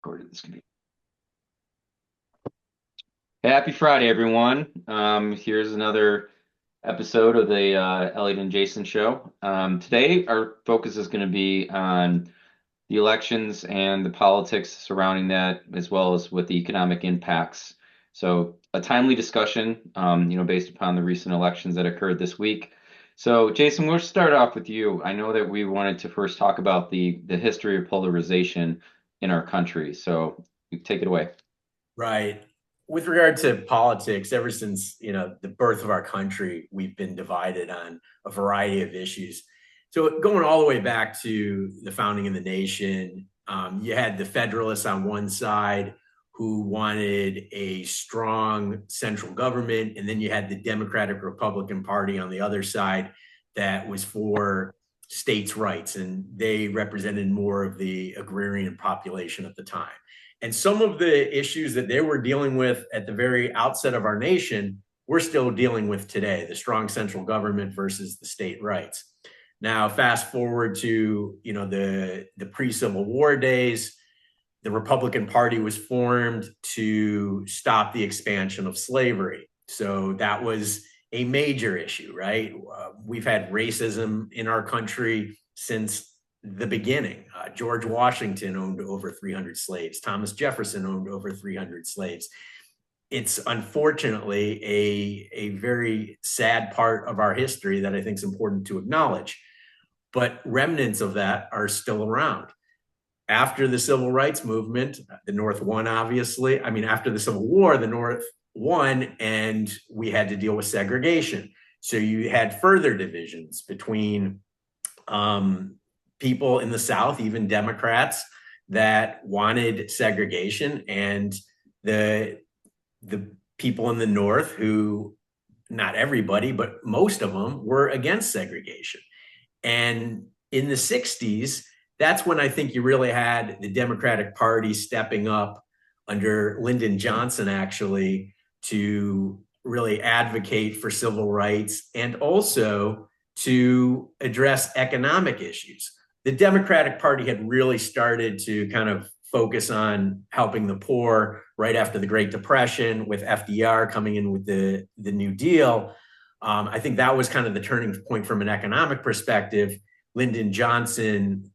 Recorded this. Happy Friday, everyone. Here's another episode of the Elliot and Jason show. Today, our focus is going to be on the elections and the politics surrounding that, as well as with the economic impacts. So, a timely discussion, based upon the recent elections that occurred this week. So, Jason, we'll start off with you. I know that we wanted to first talk about the history of polarization in our country. So, you take it away. Right. With regard to politics, ever since, the birth of our country, we've been divided on a variety of issues. So going all the way back to the founding of the nation, you had the Federalists on one side who wanted a strong central government, and then you had the Democratic Republican Party on the other side that was for states' rights, and they represented more of the agrarian population at the time. And some of the issues that they were dealing with at the very outset of our nation, we're still dealing with today, the strong central government versus the state rights. Now, fast forward to, the pre-Civil War days, the Republican Party was formed to stop the expansion of slavery. So that was a major issue, right? We've had racism in our country since the beginning. George Washington owned over 300 slaves. Thomas Jefferson owned over 300 slaves. It's unfortunately a very sad part of our history that I think is important to acknowledge. But remnants of that are still around. After the civil rights movement, the North won, obviously. I mean, after the Civil War, the North won, and we had to deal with segregation. So you had further divisions between people in the South, even Democrats, that wanted segregation, and the people in the North who, not everybody, but most of them, were against segregation. And in the 60s, that's when I think you really had the Democratic Party stepping up under Lyndon Johnson, actually, to really advocate for civil rights and also to address economic issues. The Democratic Party had really started to kind of focus on helping the poor right after the Great Depression, with FDR coming in with the New Deal. I think that was kind of the turning point from an economic perspective. Lyndon Johnson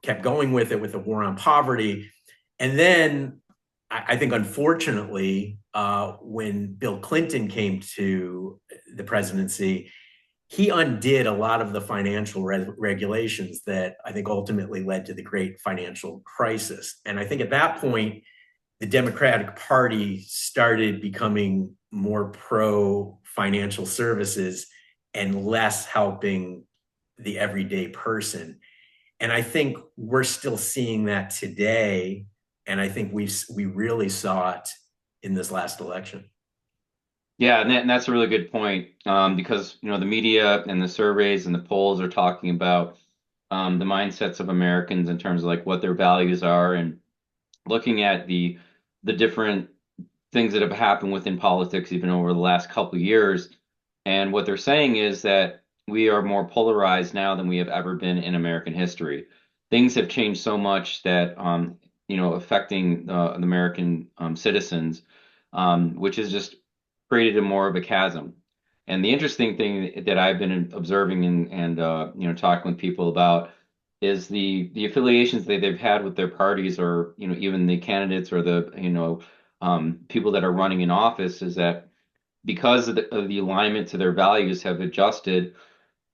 kept going with it with the war on poverty. And then I think, unfortunately, when Bill Clinton came to the presidency, he undid a lot of the financial regulations that I think ultimately led to the great financial crisis. And I think at that point, the Democratic Party started becoming more pro financial services and less helping the everyday person. And I think we're still seeing that today. And I think we really saw it in this last election. Yeah, and that's a really good point, because the media and the surveys and the polls are talking about the mindsets of Americans in terms of like what their values are, and looking at the different things that have happened within politics even over the last couple of years. And what they're saying is that we are more polarized now than we have ever been in American history. Things have changed so much that affecting the American citizens, which is just created a more of a chasm. And the interesting thing that I've been observing and talking with people about is the affiliations that they've had with their parties, or even the candidates, or the people that are running in office, is that because of the alignment to their values have adjusted,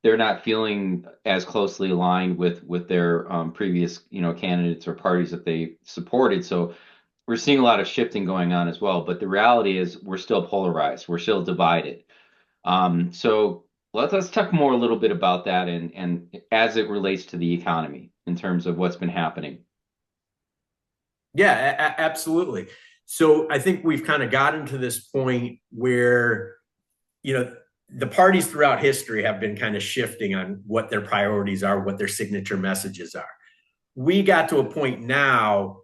they're not feeling as closely aligned with their previous candidates or parties that they supported. So we're seeing a lot of shifting going on as well. But the reality is we're still polarized. We're still divided. So let's talk more a little bit about that, and as it relates to the economy in terms of what's been happening. Yeah, absolutely. So I think we've kind of gotten to this point where, the parties throughout history have been kind of shifting on what their priorities are, what their signature messages are. We got to a point now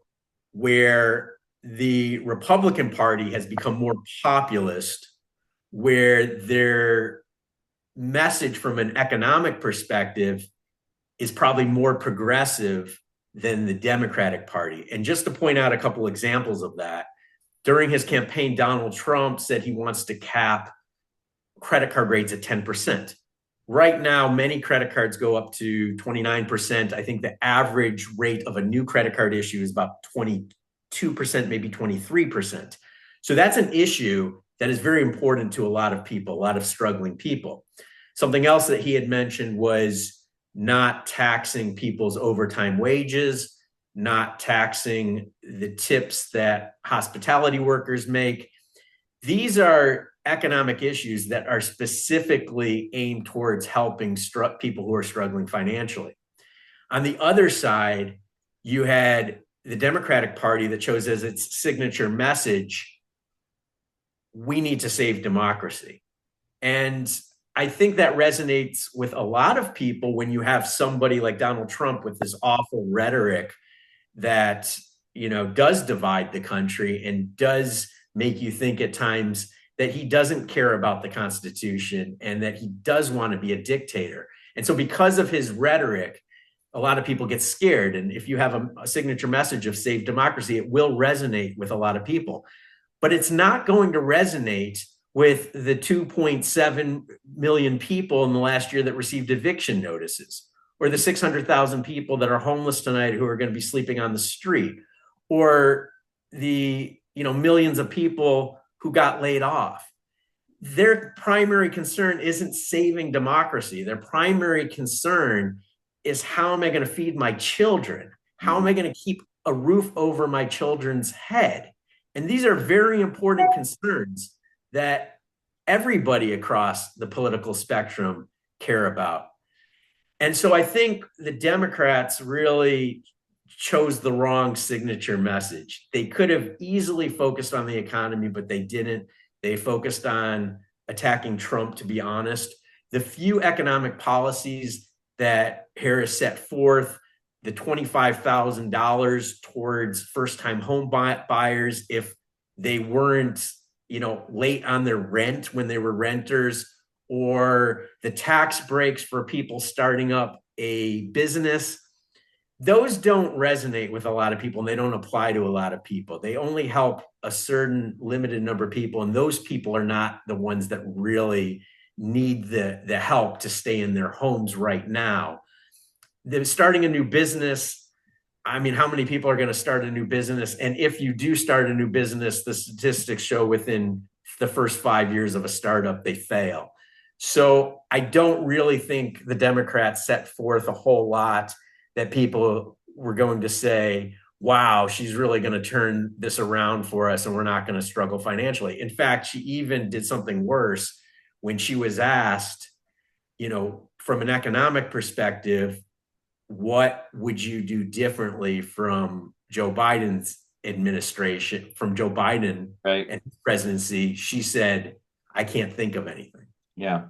where the Republican Party has become more populist, where their message from an economic perspective is probably more progressive than the Democratic Party. And just to point out a couple examples of that, during his campaign, Donald Trump said he wants to cap credit card rates at 10%. Right now, many credit cards go up to 29%. I think the average rate of a new credit card issue is about 22%, maybe 23%. So that's an issue that is very important to a lot of people, a lot of struggling people. Something else that he had mentioned was not taxing people's overtime wages, not taxing the tips that hospitality workers make. These are economic issues that are specifically aimed towards helping people who are struggling financially. On the other side, you had the Democratic Party that chose as its signature message, we need to save democracy. And I think that resonates with a lot of people when you have somebody like Donald Trump with this awful rhetoric that, does divide the country and does make you think at times that he doesn't care about the Constitution and that he does want to be a dictator. And so because of his rhetoric, a lot of people get scared. And if you have a signature message of save democracy, it will resonate with a lot of people. But it's not going to resonate with the 2.7 million people in the last year that received eviction notices, or the 600,000 people that are homeless tonight who are going to be sleeping on the street, or the millions of people who got laid off. Their primary concern isn't saving democracy. Their primary concern is, how am I going to feed my children? How am I going to keep a roof over my children's head? And these are very important concerns that everybody across the political spectrum care about. And so I think the Democrats really chose the wrong signature message. They could have easily focused on the economy, but they didn't. They focused on attacking Trump, to be honest. The few economic policies that Harris set forth, the $25,000 towards first-time home buyers if they weren't, late on their rent when they were renters, or the tax breaks for people starting up a business, those don't resonate with a lot of people and they don't apply to a lot of people. They only help a certain limited number of people, and those people are not the ones that really need the help to stay in their homes right now. They're starting a new business. I mean, how many people are going to start a new business? And if you do start a new business, the statistics show within the first 5 years of a startup, they fail. So I don't really think the Democrats set forth a whole lot that people were going to say, wow, she's really going to turn this around for us and we're not going to struggle financially. In fact, she even did something worse when she was asked, from an economic perspective, what would you do differently from Joe Biden's administration, from Joe Biden Right. and his presidency? She said, I can't think of anything. Yeah.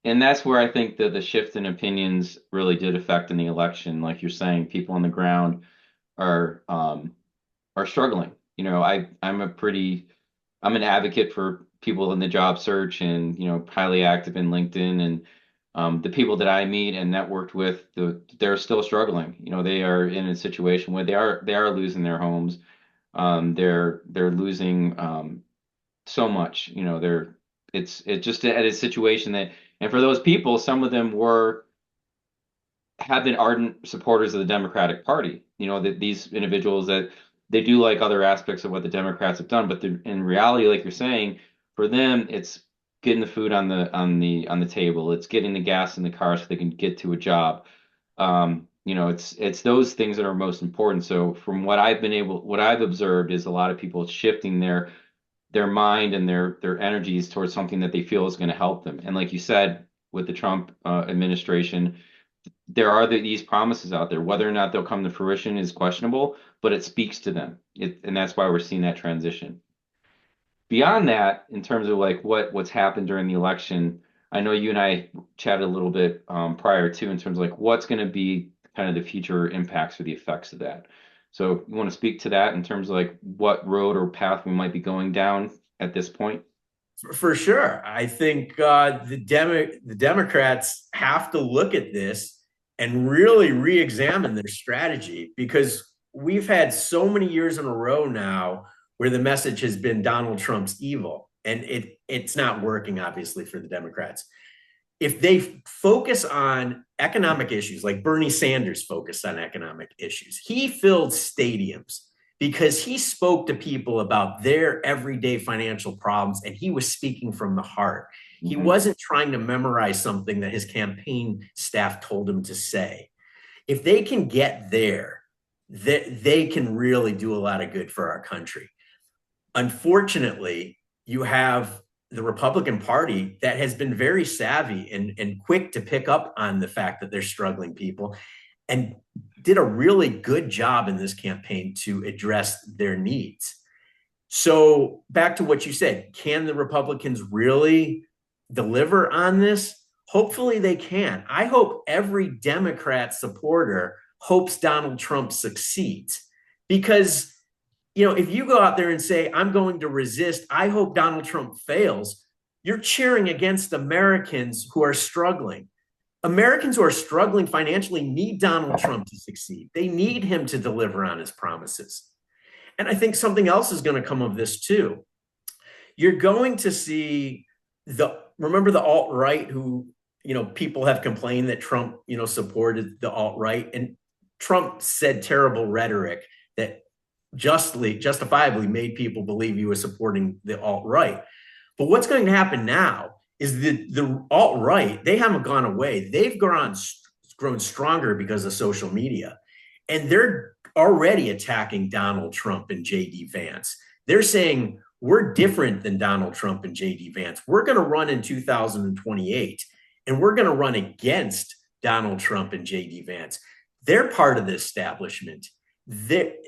And that's where I think that the shift in opinions really did affect in the election. Like you're saying, people on the ground are struggling. I'm an advocate for people in the job search and, highly active in LinkedIn, and the people that I meet and networked with, they're still struggling. They are in a situation where they are losing their homes. They're losing so much. It's just at a situation that, and for those people, some of them have been ardent supporters of the Democratic Party. That these individuals, that they do like other aspects of what the Democrats have done, but in reality, like you're saying, for them, it's getting the food on the table. It's getting the gas in the car so they can get to a job. It's those things that are most important. So from what I've observed is a lot of people shifting their mind and their energies towards something that they feel is going to help them. And like you said, with the Trump administration, there are these promises out there. Whether or not they'll come to fruition is questionable, but it speaks to them. And that's why we're seeing that transition. Beyond that, in terms of like what's happened during the election, I know you and I chatted a little bit prior to, in terms of like what's going to be kind of the future impacts or the effects of that. So you want to speak to that in terms of like what road or path we might be going down at this point? For sure. I think the Democrats have to look at this and really re-examine their strategy, because we've had so many years in a row now where the message has been Donald Trump's evil, and it's not working, obviously, for the Democrats. If they focus on economic issues, like Bernie Sanders focused on economic issues, he filled stadiums because he spoke to people about their everyday financial problems, and he was speaking from the heart. He Mhm. wasn't trying to memorize something that his campaign staff told him to say. If they can get there, they can really do a lot of good for our country. Unfortunately, you have the Republican Party that has been very savvy and quick to pick up on the fact that they're struggling people, and did a really good job in this campaign to address their needs. So, back to what you said, can the Republicans really deliver on this? Hopefully, they can. I hope every Democrat supporter hopes Donald Trump succeeds, because if you go out there and say, I'm going to resist, I hope Donald Trump fails, you're cheering against Americans who are struggling. Americans who are struggling financially need Donald Trump to succeed. They need him to deliver on his promises. And I think something else is going to come of this too. You're going to see remember the alt-right, who, people have complained that Trump, supported the alt-right, and Trump said terrible rhetoric that justifiably made people believe he was supporting the alt-right. But what's going to happen now is the alt-right, they haven't gone away. They've grown stronger because of social media. And they're already attacking Donald Trump and JD Vance. They're saying, we're different than Donald Trump and JD Vance. We're going to run in 2028, and we're going to run against Donald Trump and JD Vance. They're part of the establishment.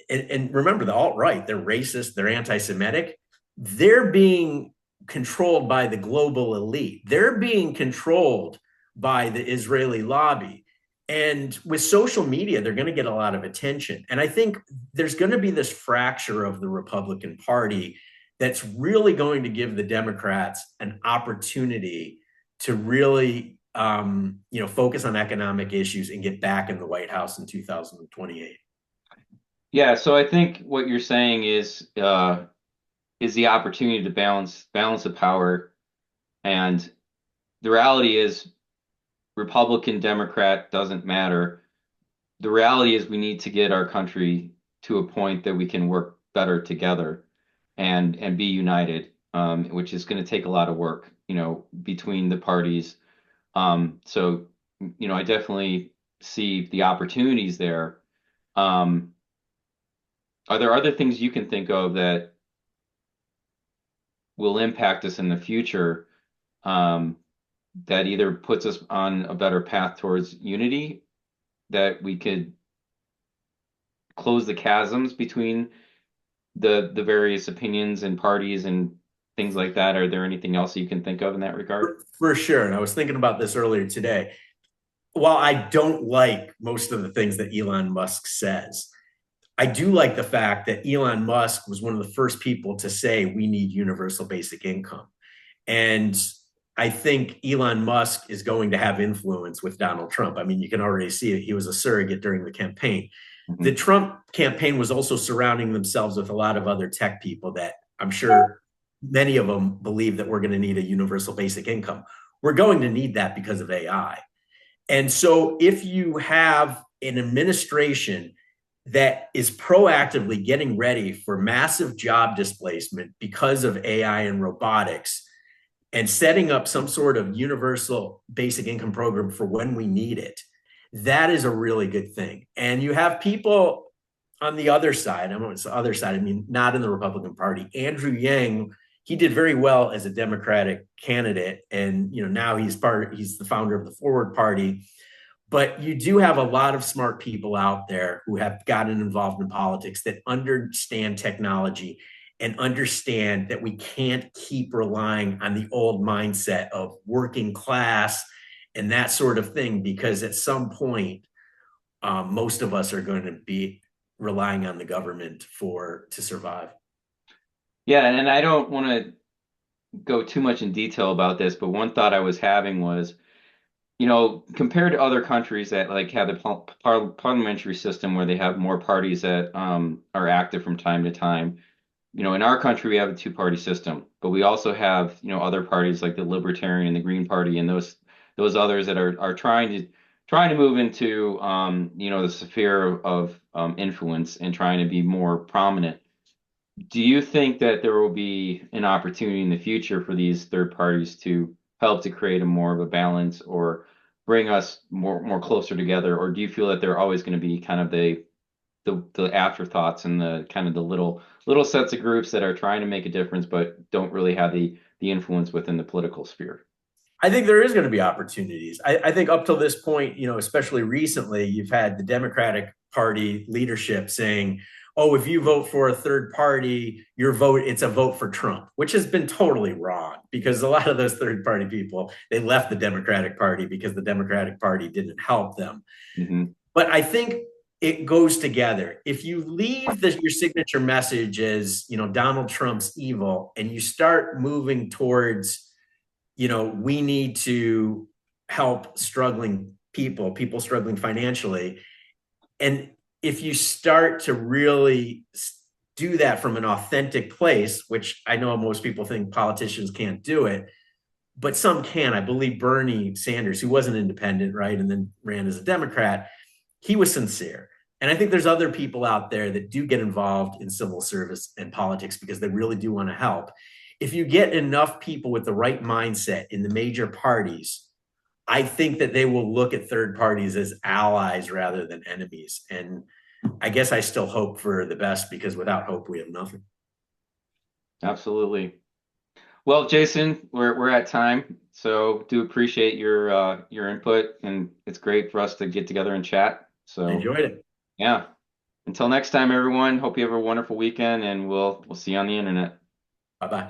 And remember, the alt-right, they're racist, they're anti-Semitic. They're being controlled by the global elite. They're being controlled by the Israeli lobby. And with social media, they're going to get a lot of attention. And I think there's going to be this fracture of the Republican Party that's really going to give the Democrats an opportunity to really, focus on economic issues and get back in the White House in 2028. Yeah, so I think what you're saying is the opportunity to balance the power, and the reality is Republican, Democrat doesn't matter. The reality is we need to get our country to a point that we can work better together and be united, which is going to take a lot of work, between the parties. So, I definitely see the opportunities there. Um, are there other things you can think of that will impact us in the future, um, that either puts us on a better path towards unity, that we could close the chasms between the various opinions and parties and things like that? Are there anything else you can think of in that regard? For sure. And I was thinking about this earlier today. While I don't like most of the things that Elon Musk says, I do like the fact that Elon Musk was one of the first people to say we need universal basic income. And I think Elon Musk is going to have influence with Donald Trump. I mean, you can already see it. He was a surrogate during the campaign. The Mhm. Trump campaign was also surrounding themselves with a lot of other tech people that I'm sure many of them believe that we're going to need a universal basic income. We're going to need that because of AI. And so if you have an administration that is proactively getting ready for massive job displacement because of AI and robotics, and setting up some sort of universal basic income program for when we need it, that is a really good thing. And you have people on the other side, I mean, the other side, I mean, not in the Republican Party. Andrew Yang, he did very well as a Democratic candidate. And, now he's the founder of the Forward Party. But you do have a lot of smart people out there who have gotten involved in politics that understand technology and understand that we can't keep relying on the old mindset of working class and that sort of thing, because at some point, most of us are going to be relying on the government to survive. Yeah, and I don't want to go too much in detail about this, but one thought I was having was compared to other countries that like have the parliamentary system where they have more parties that are active from time to time. In our country we have a two-party system, but we also have, other parties like the Libertarian and the Green Party and those others that are trying to move into the sphere of influence and trying to be more prominent. Do you think that there will be an opportunity in the future for these third parties to help to create a more of a balance or bring us more closer together? Or do you feel that they're always going to be kind of the afterthoughts and the kind of the little sets of groups that are trying to make a difference but don't really have the influence within the political sphere? I think there is going to be opportunities. I think up till this point, especially recently, you've had the Democratic Party leadership saying, "Oh, if you vote for a third party, it's a vote for Trump," which has been totally wrong because a lot of those third party people, they left the Democratic Party because the Democratic Party didn't help them. Hmm. But I think it goes together. If you leave your signature message as, Donald Trump's evil, and you start moving towards, we need to help struggling people struggling financially. And if you start to really do that from an authentic place, which I know most people think politicians can't do it, but some can. I believe Bernie Sanders, who was an independent, right, and then ran as a Democrat, he was sincere. And I think there's other people out there that do get involved in civil service and politics because they really do want to help. If you get enough people with the right mindset in the major parties, I think that they will look at third parties as allies rather than enemies. And I guess I still hope for the best because without hope, we have nothing. Absolutely. Well, Jason, we're at time, so do appreciate your input, and it's great for us to get together and chat. I So enjoyed it. yeah, until next time, everyone. Hope you have a wonderful weekend, and we'll see you on the internet. Bye bye.